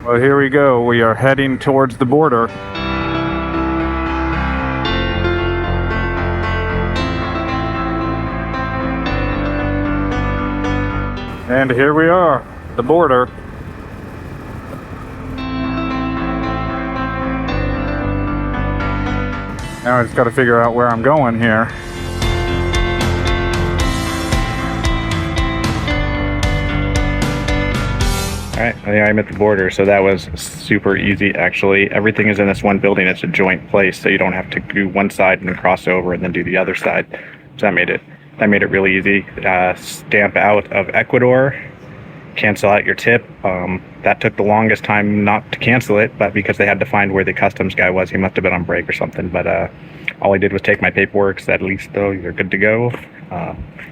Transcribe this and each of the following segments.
Well, here we go. We are heading towards the border. And here we are, the border. Now I just got to figure out where I'm going here. Alright, I'm at the border, so that was super easy actually. Everything is in this one building. It's a joint place, so you don't have to do one side and then cross over and then do the other side. So that made it really easy. Stamp out of Ecuador, cancel out your tip. That took the longest time not to cancel it, but because they had to find where the customs guy was, he must have been on break or something. But all I did was take my paperwork, said listo, you're good to go.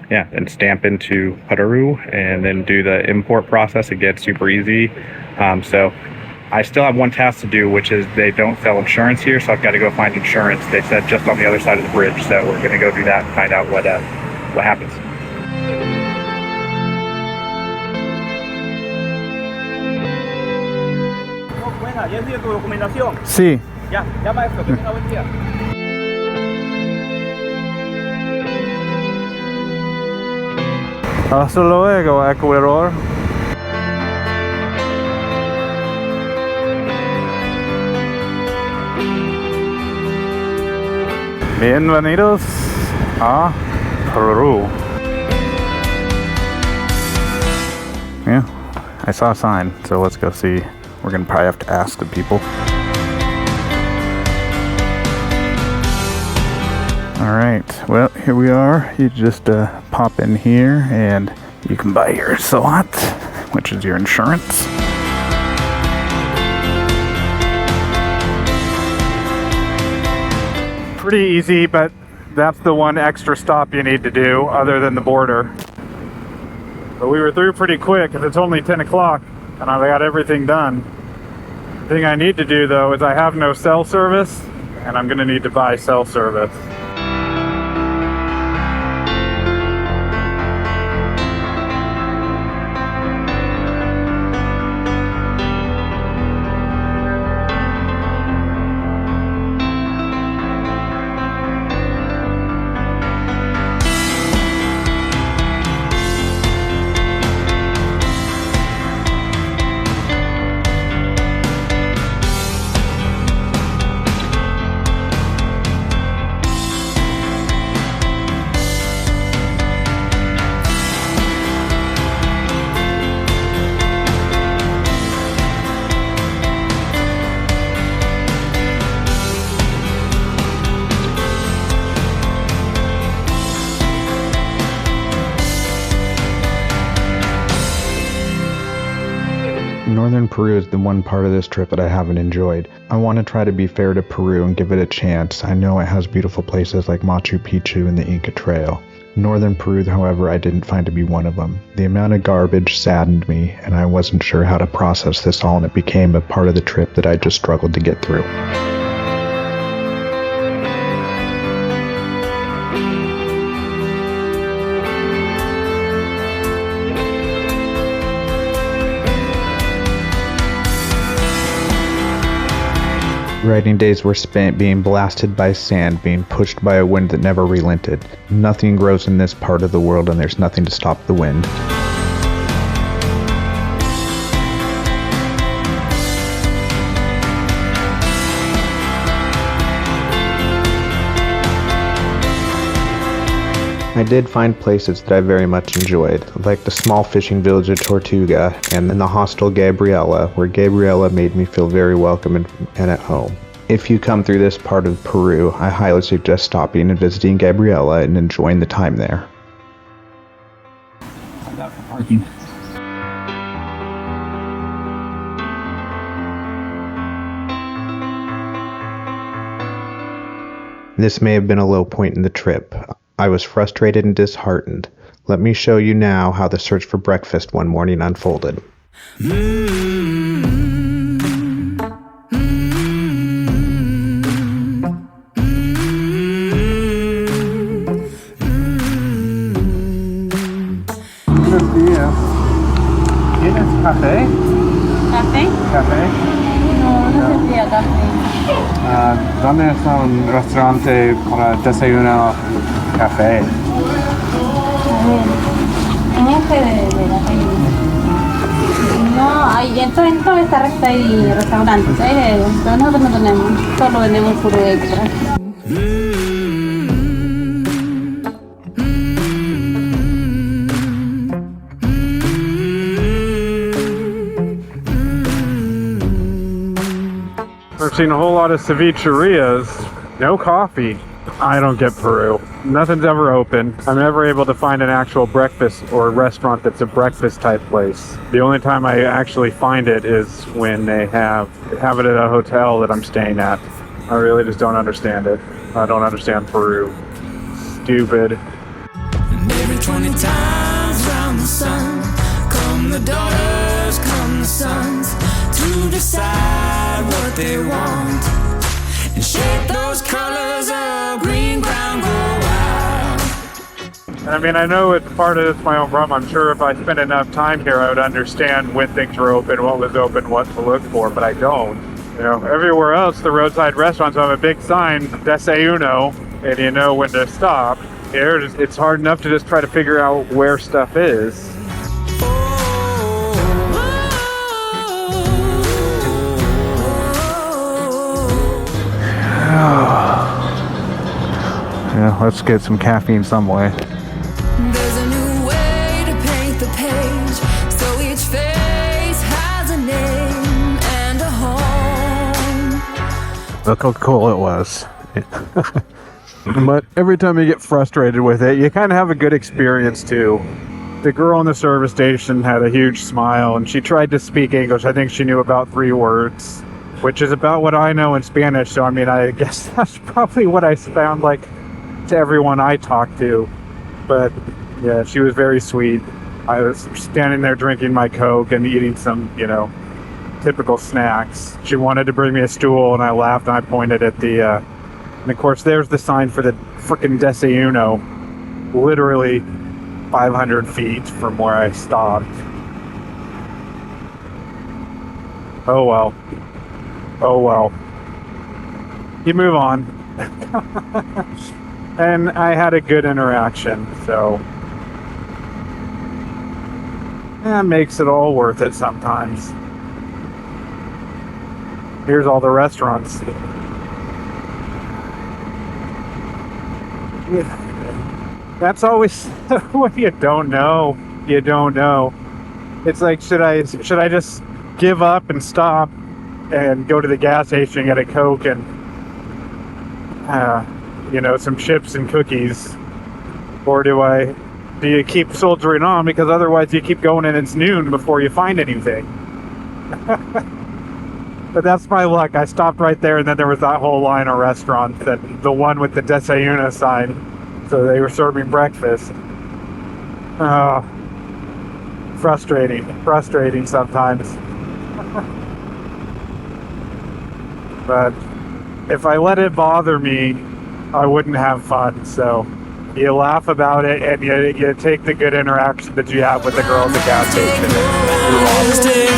Yeah, and stamp into Peru and then do the import process. Again, super easy. So I still have one task to do, which is they don't sell insurance here, so I've got to go find insurance. They said just on the other side of the bridge, so we're going to go do that and find out what happens. ¿Ya envié tu documentación? Sí. Ya, llama a esto, que tenga buen día. Hasta luego, Ecuador. Bienvenidos a Peru. Yeah, I saw a sign, so let's go see. We're gonna probably have to ask the people. Alright, well, here we are. You just pop in here and you can buy your slot, which is your insurance. Pretty easy, but that's the one extra stop you need to do other than the border. But we were through pretty quick because it's only 10 o'clock and I got everything done. The thing I need to do though is I have no cell service and I'm gonna need to buy cell service. Northern Peru is the one part of this trip that I haven't enjoyed. I want to try to be fair to Peru and give it a chance. I know it has beautiful places like Machu Picchu and the Inca Trail. Northern Peru, however, I didn't find to be one of them. The amount of garbage saddened me, and I wasn't sure how to process this all, and it became a part of the trip that I just struggled to get through. Riding days were spent being blasted by sand, being pushed by a wind that never relented. Nothing grows in this part of the world and there's nothing to stop the wind. I did find places that I very much enjoyed, like the small fishing village of Tortuga and then the hostel Gabriela, where Gabriela made me feel very welcome and at home. If you come through this part of Peru, I highly suggest stopping and visiting Gabriela and enjoying the time there. Parking. This may have been a low point in the trip. I was frustrated and disheartened. Let me show you now how the search for breakfast one morning unfolded. Buenos días. ¿Tienes café? ¿Café? Café? No, no sentía café. ¿Dónde está un restaurante para desayuno café? A ver, en este de la calle. No, hay, en toda esta recta hay restaurantes, pero nosotros no tenemos, solo vendemos puro extra. I've seen a whole lot of cevicherias, no coffee. I don't get Peru. Nothing's ever open. I'm never able to find an actual breakfast or restaurant that's a breakfast type place. The only time I actually find it is when they have it at a hotel that I'm staying at. I really just don't understand it. I don't understand Peru. Stupid. And every 20 times round the sun, come the daughters, come the sons, to decide what they want and shape those colors of green, brown, go wild. I mean, I know it's part of it's my own problem. I'm sure if I spent enough time here, I would understand when things were open, what was open, what to look for, but I don't. You know, everywhere else, the roadside restaurants have a big sign, Desayuno, and you know when to stop. Here, it's hard enough to just try to figure out where stuff is. Yeah, let's get some caffeine some way. There's a new way to paint the page, so each face has a name and a home. Look how cool it was. But every time you get frustrated with it, you kind of have a good experience too. The girl in the service station had a huge smile and she tried to speak English. I think she knew about 3 words, which is about what I know in Spanish. So I mean, I guess that's probably what I sound like to everyone I talk to. But yeah, she was very sweet. I was standing there drinking my Coke and eating some, you know, typical snacks. She wanted to bring me a stool and I laughed and I pointed at the and of course there's the sign for the frickin' Desayuno, literally 500 feet from where I stopped. Oh well. Oh well. You move on. And I had a good interaction, so that makes it all worth it sometimes. Here's all the restaurants. That's always what you don't know. You don't know. It's like, should I just give up and stop and go to the gas station and get a Coke and you know, some chips and cookies, or do you keep soldiering on, because otherwise you keep going and it's noon before you find anything. But that's my luck. I stopped right there and then there was that whole line of restaurants, that the one with the Desayuno sign, so they were serving breakfast. Frustrating sometimes. But if I let it bother me, I wouldn't have fun. So you laugh about it and you take the good interaction that you have with the girl at the gas station and move on.